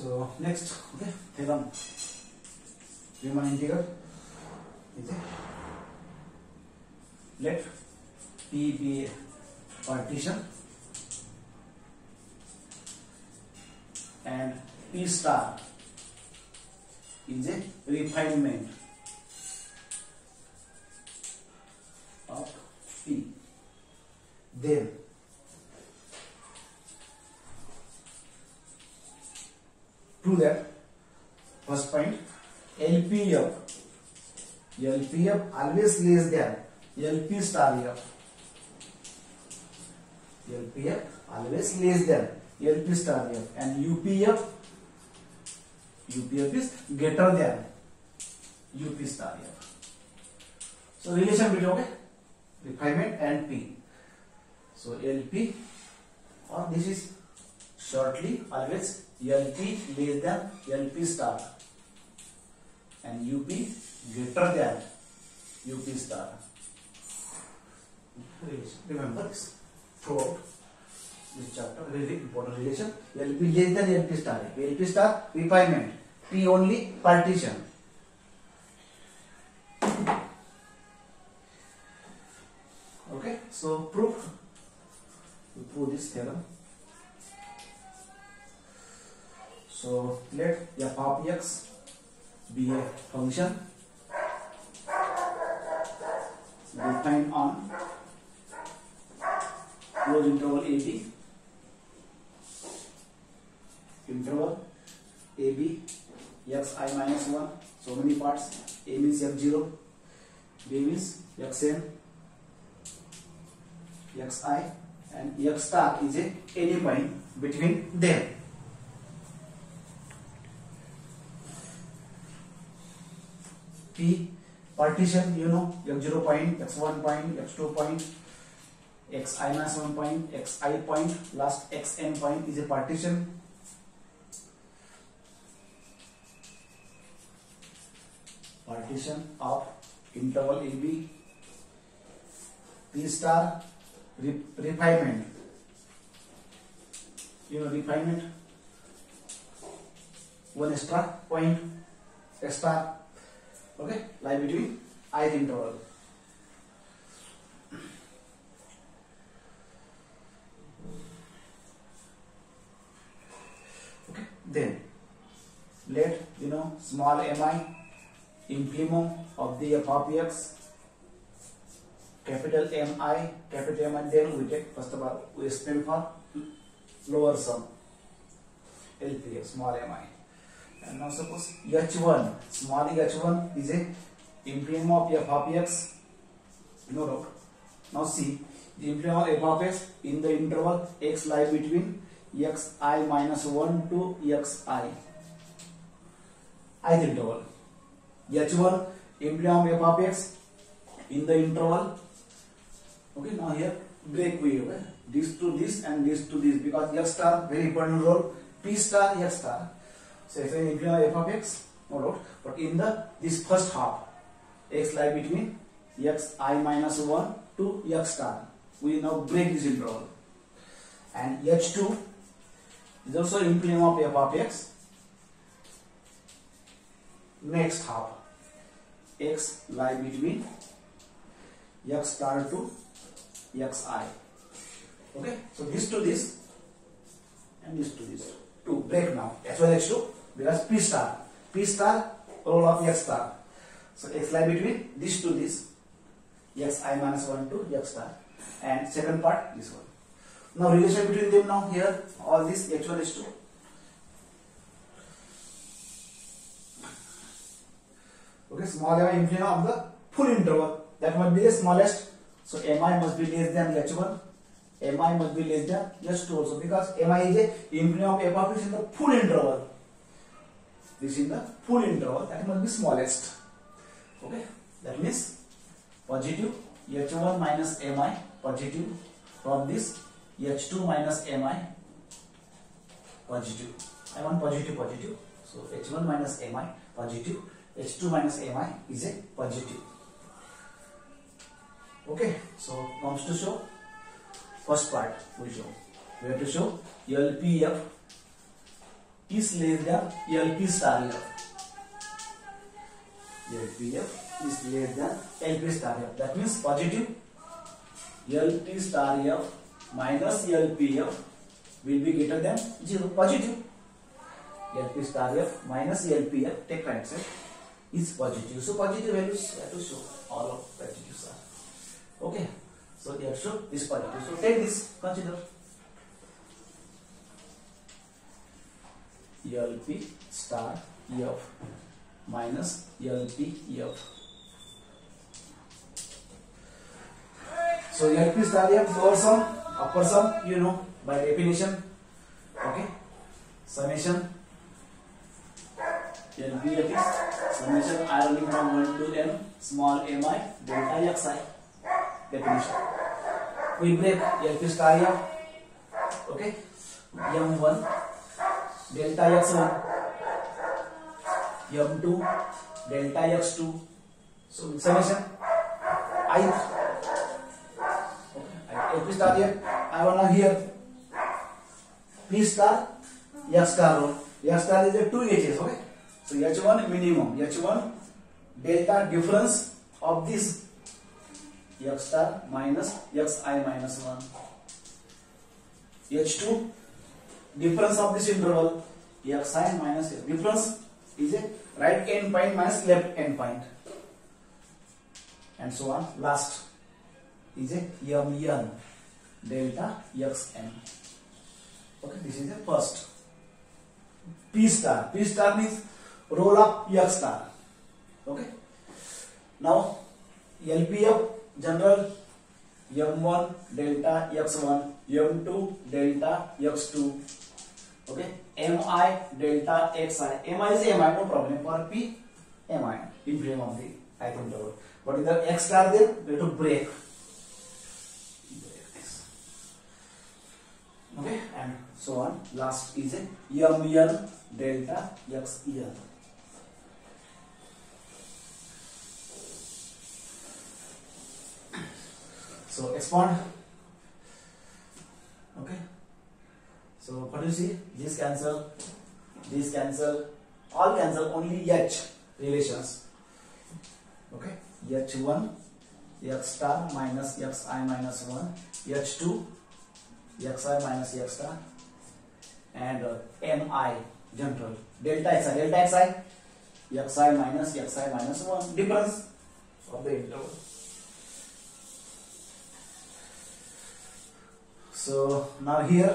So next, okay, theorem Riemann integral is a let P be a partition and P star is a refinement of P. Then prove that first point LPF always less than LP star F. LPF always less than LP star F and UPF is greater than UP star F. So relation between okay, refinement and P. So LP, or this is shortly always LP less than LP star and UP greater than UP star. Remember this throughout this chapter, really important relation. LP less than LP star. LP star refinement, P only partition. Okay, so proof. We prove this theorem. So let f of x be a function defined on closed interval AB, xi minus 1, so many parts. A means f0, B means xn, xi, and x star is a any point between them. P partition, you know, x0 point, x1 point, x2 point, xi minus 1 point, xi point, last xn point is a partition. Partition of interval AB. P star refinement, you know, refinement, one extra point, x star, okay, lie between ith interval. Okay, then let, you know, small mi infimum of the f of x, capital Mi, then we take first of all we explain for lower sum LPF, small mi. And now suppose h1, small h1 is a infimum of f of x, no doubt. Now see, the infimum of f of x in the interval x lie between xi minus 1 to xi, ith interval. h1 infimum of f of x in the interval, okay, now here break we, okay, this to this and this to this, because x star very important role, P star x star. So if I include f of x, no doubt, but in the this first half, x lie between xi minus 1 to x star, we now break this interval. And h2 is also infimum of f of x, next half, x lie between x star to xi. Okay, so this to this and this to this, to break now h1 h2, because P star role of x star. So x lie between this to this, xi minus 1 to x star, and second part this one. Now relation between them, now here all this h1 h2. Okay, small mi infimum of the full interval, that must be the smallest. So mi must be less than h1, mi must be less than h2 also, because mi is a infimum of f of x in the full interval. This in the full interval, that must be smallest. Okay, that means positive h1 minus mi, positive, from this h2 minus mi, positive. I want positive, so h1 minus mi positive, h2 minus mi is a positive. Okay, so comes to show first part we show. We have to show LPF is less than LP star F. LPF is less than LP star F. That means positive LP star F minus LPF will be greater than 0. Positive LP star F minus LPF, take right side, is positive. So positive values have to show. All of positives are okay. So they have to show this positive. So take this, consider LP star F minus LPF. So LP star F, lower sum, upper sum, you know by definition. Okay, summation. LPF is summation I running from 1 to n small mi delta xi. Definition. We break LP star F. Okay, m1 delta x1, m2 delta x2. So summation I. Okay, LP star F. I wanna here P star x star row. X star is the 2 H's. Okay. So H1 minimum, H1 delta difference of this x star minus xi minus 1. H2 difference of this interval xi minus x. Difference is a right end point minus left end point, and so on. Last is a mn delta xn. Okay, this is the first. P star. P star means roll up x star. Okay. Now LPF general m1 delta x1, m2 delta x2. Okay. Mi delta xi. Mi is mi, no problem. For P, mi in frame of the icon tower. But in the x star, then we have to break this. Okay, and so on. Last is a mn delta xen. So expand. Okay. So what do you see? These cancel, all cancel, only H relations. Okay. H1 x star minus xi minus 1, H2 xi minus x star, and mi general delta xi minus xi minus 1, difference of the interval. So now here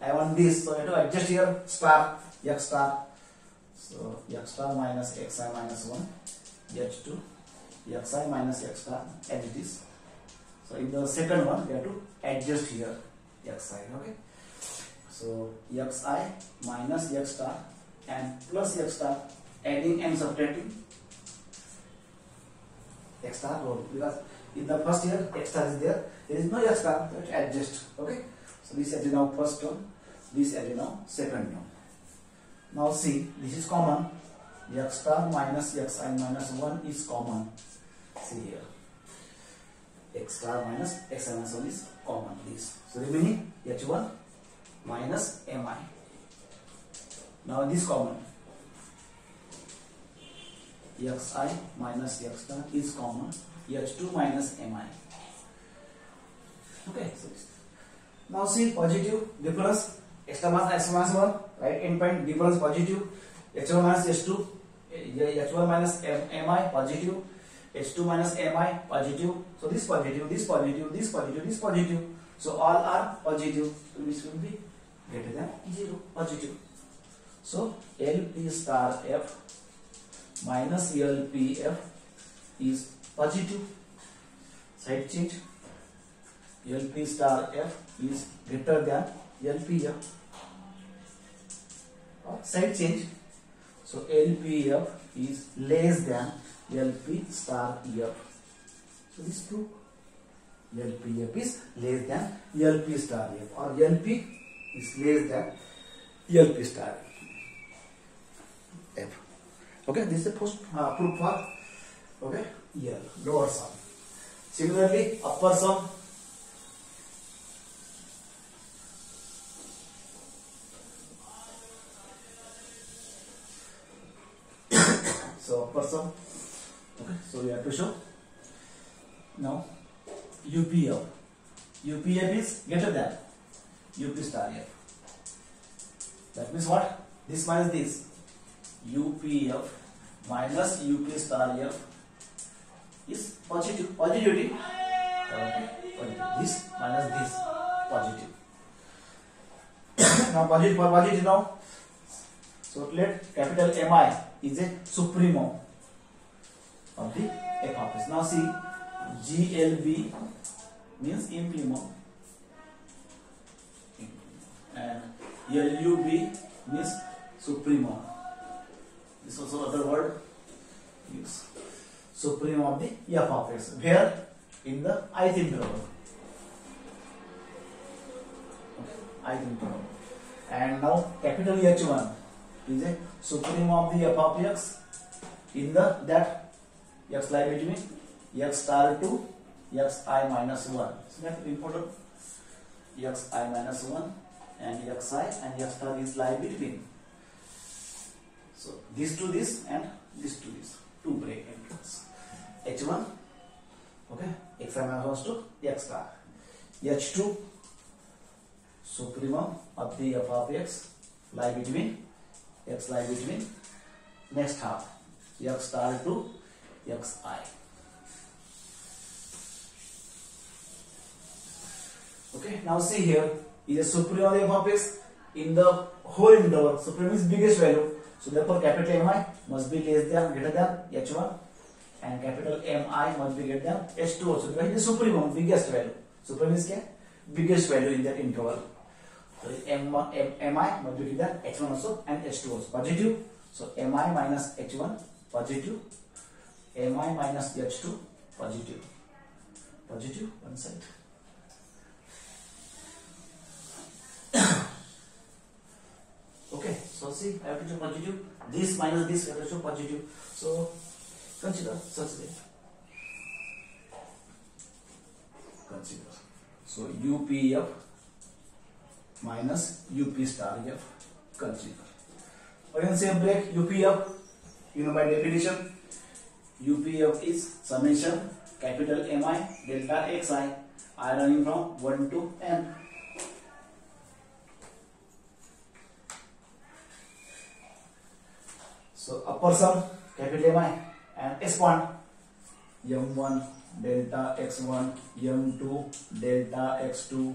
I want this, so I have to adjust here star x star. So x star minus xi minus 1, H2 xi minus x star, as it is. So in the second one we have to adjust here xi. Okay. So xi minus x star and plus x star, adding and subtracting x star roll, because in the first here x star is there is no x star, so it adjust. Okay. So this as now first term, this as now second term. Now see, this is common. X star minus xi minus 1 is common. See here, x star minus xi minus 1 is common. This, so remaining h1 minus mi. Now this common, xi minus x star is common, h2 minus mi. Okay, so now see positive difference, x star minus x minus 1, right end point difference positive, h1 minus h2, h1 minus mi positive, h2 minus mi positive. So this positive, this positive, this positive, this positive. So all are positive, so this will be greater than 0, positive. So LP star F minus LPF is positive. Side change, LP star F is greater than LPF. Side change, so LPF is less than LP star F. So this proof LPF is less than LP star F, or LP is less than LP star F. Okay, this is the first proof for okay lower sum. Similarly, upper sum. So upper sum. Okay, so we have to show now UPF. UPF is greater than UP star F. That means what? This minus this. UPF minus UP star F is positive. Positivity. Okay, positive. This minus this positive. Now positive for positive now. So let capital MI is a supremum of the F of S. Now see, GLB means implemum and LUB means supremum. This is also other word. Use supremum of the F of S. Where? In the ith interval. Okay, ith interval. And now capital H1 is a supremum of the F of X in the that X lie between X star to Xi minus 1. So that's important. Xi minus 1 and Xi and X star is lie between. So this to this and this to this. Two break entrance. H1, okay, Xi minus 1 to X star. H2, supremum of the F of X lie between X lie between next half X star to Xi. Okay, now see here is a supremum of F of X in the whole interval. Supremum is biggest value, so therefore capital Mi must be less than greater than H1 and capital Mi must be greater than H2 also, because it is supremum, biggest value. Supremum is क्या? Biggest value in that interval. So Mi must be greater than H1 also and H2 also. Positive. So Mi minus H1 positive. Mi minus H2 positive. Positive one side. Okay, so see, I have to show positive. This minus this, I have to show positive. So consider such way. Consider. So UPF minus UP star F. Consider. Again, same break. UPF, you know by definition, UPF is summation capital Mi delta Xi, I running from 1 to n. So upper sum capital Mi and S1 M1 delta X1 M2 delta X2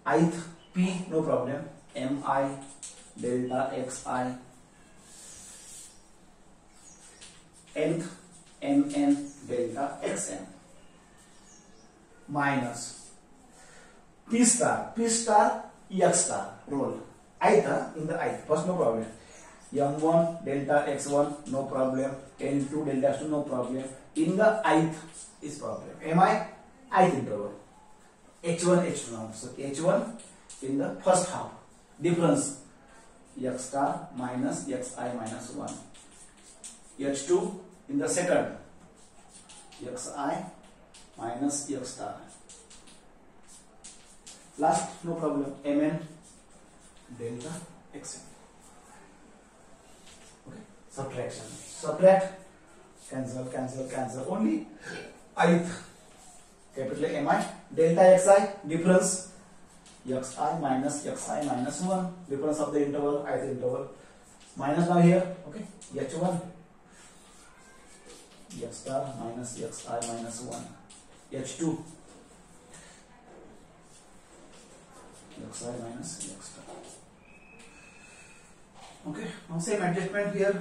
ith P no problem Mi delta Xi nth Mn delta Xn minus P star X star roll ith in the ith first no problem. M1 delta X1 no problem, N2 delta X2 no problem. In the ith is problem. Mi ith interval. H1 H2 now. So H1 in the first half difference X star minus Xi minus 1. H2 in the second Xi minus X star. Last no problem. Mn delta Xn. Subtraction. Subtract. Cancel. Only ith capital Mi delta Xi difference Xi minus 1 difference of the interval ith interval minus now here. Okay, H1 X star minus Xi minus 1 H2 Xi minus X star. Okay, now same adjustment here.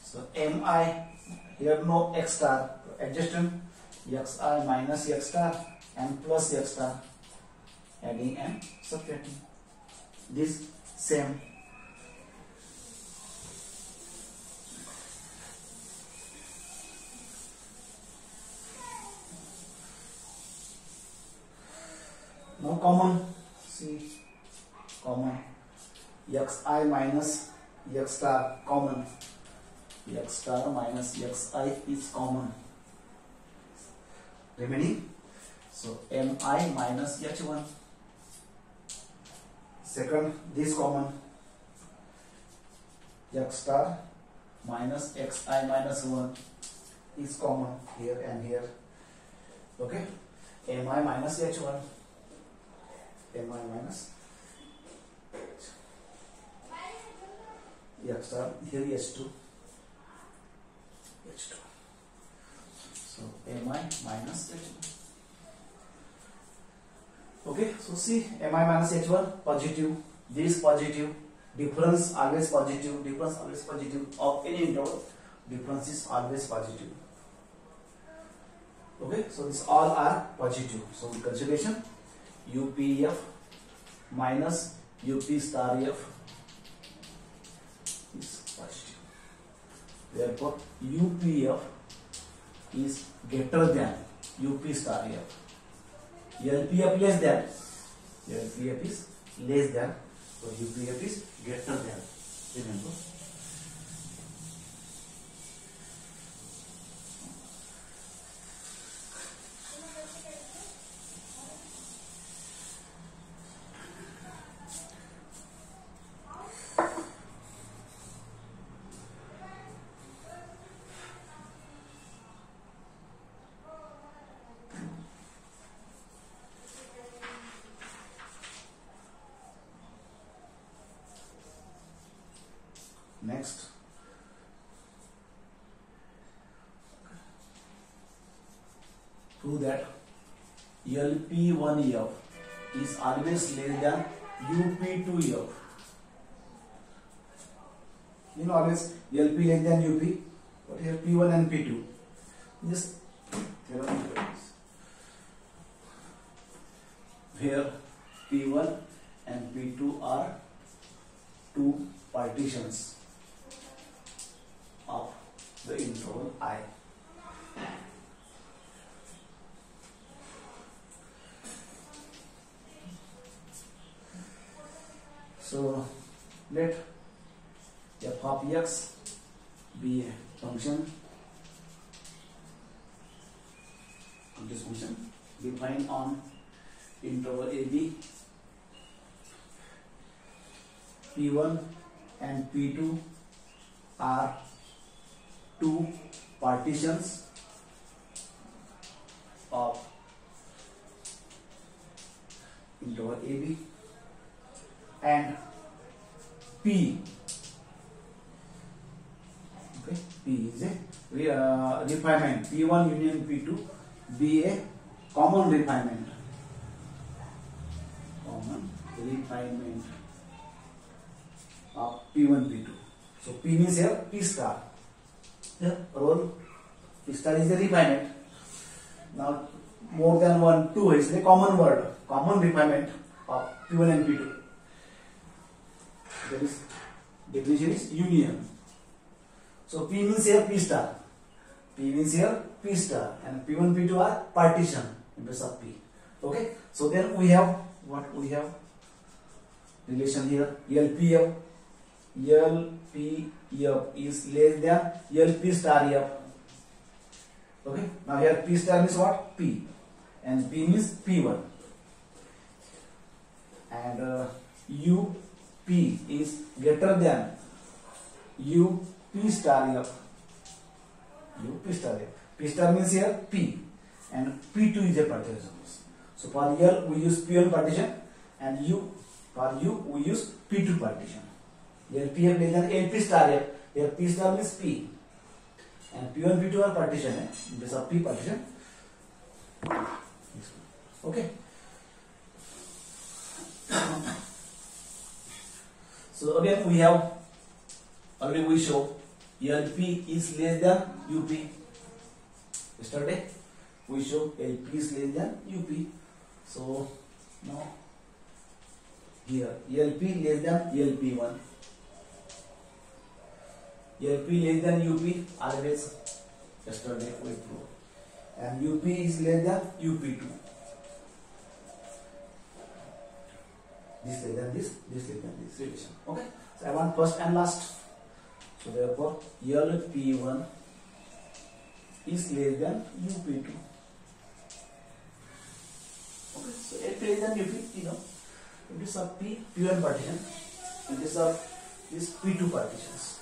So Mi here no X star adjustment Xi minus X star and plus X star adding and subtracting. This same. Now common, see common Xi minus X star common. X star minus Xi is common. Remaining, so Mi minus H1. Second, this common X star minus xi minus 1 is common here and here. Okay, mi minus h1, mi minus x star, here h2, so mi minus h1. Okay, so see, mi minus h1 positive, this positive, difference always positive, difference always positive of any interval, difference is always positive. Okay, so this all are positive. So the conjugation UPF minus UP star F is positive. Therefore, UPF is greater than UP star F. LPF less than. LPF is less than. So UPF is greater than. Remember. Next, prove that LP1F is always less than UP2F. You know, always LP less than UP, but here P1 and P2. Just here P1 and P2 are two partitions of the interval I. So let f of x be a function of this function defined on interval AB. P1 and P2 are two partitions of interval AB, and P, okay, P is a refinement. P1 union P2 be a common refinement. Of P1 P2. So P means here P star. Here role P star is the refinement. Now more than one, two is a common word, common refinement of P1 and P2. That is, definition is union. So P means here P star. P means here P star, and P1 P2 are partition in place of P. Okay. So then we have what we have relation here. LPF. LPF is less than LP star F. Okay. Now here P star means what? P, and P means P1, and UP is greater than UP star F. UP star F. P star means here P, and P2 is a partition. So for L we use P1 partition, and for U we use P2 partition. LPF less than LP star F. Here P star means P, and P1 P2 are partition. In place of P partition. Okay. So again we have already we show LP is less than UP. Yesterday we show LP is less than UP. So now here LP less than LP1. LP less than UP always yesterday we proved, and UP is less than UP2. This less than this less than this relation. Okay. So I want first and last. So therefore LP1 is less than UP2. Okay. So LP less than UP, you know, it is of P1 partition, and this of this P2 partitions.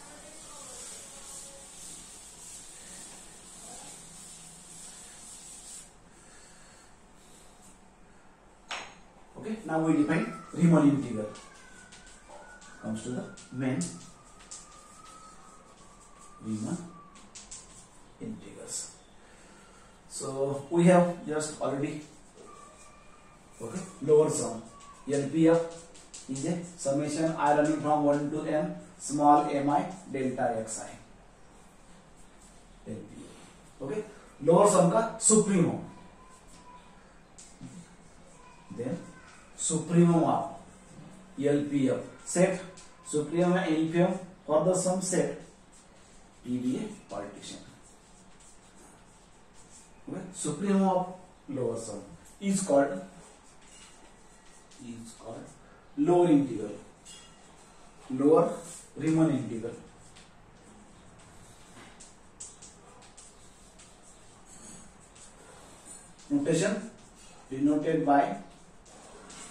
now we define Riemann integral. Comes to the main Riemann integrals. So we have just already lower sum. LPF is a summation I running from 1 to n small mi delta xi. LPF. Lower sum का supremum. Then supremum of LPF set. Supremum and LPF for the sum set PDA partition. Supremum of lower sum is called lower integral, lower Riemann integral. Notation denoted by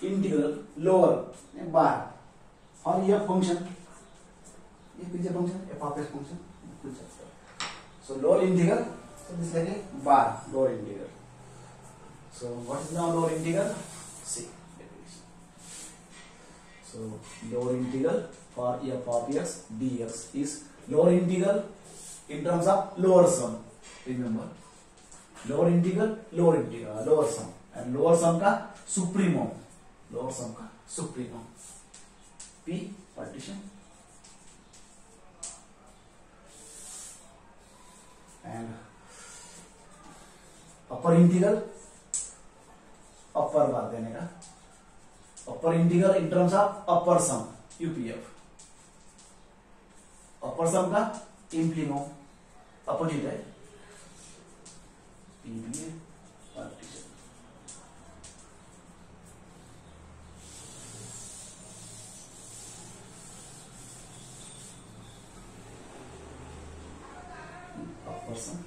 integral lower bar और यह function ये पीछे function f of x function so lower integral so this like a bar lower integral. So what is now lower integral? See definition. So lower integral for f of x dx is lower integral in terms of lower sum. Remember lower integral lower sum and lower sum का supremum, lower sum का supremum P partition and upper integral upper बार देने का upper integral in terms of upper sum UPF upper sum का implimum opposite है PDA partition. Upper sum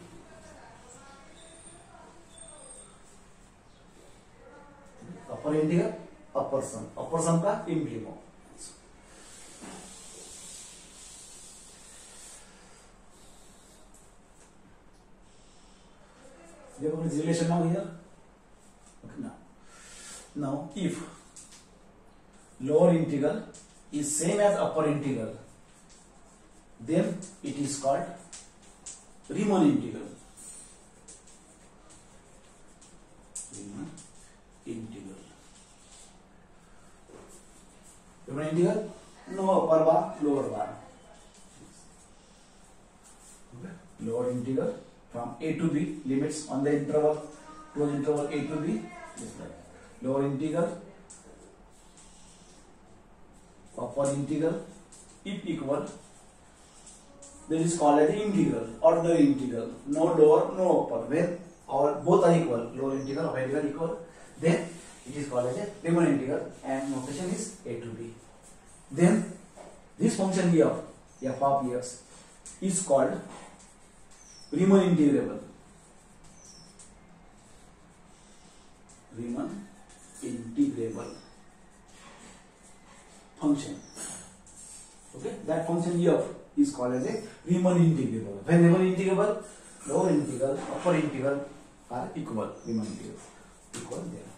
upper integral upper sum का implimum. Therefore, is relation now here. Okay, now if lower integral is same as upper integral, then it is called Riemann integral. Riemann integral. Riemann integral, no upper bar, lower bar. Okay. Lower integral from a to b, limits on the interval, closed interval a to b, just like lower integral, upper integral, if equal, this is called as integral, ordinary integral, no lower, no upper. When all both are equal, lower integral, upper integral equal, then it is called as a Riemann integral, and notation is a to b. Then this function here, f of x, is called Riemann integrable. Riemann integrable function. Okay, that function f is called as a Riemann integrable. When Riemann integrable, lower integral, upper integral are equal. Riemann integral equal there.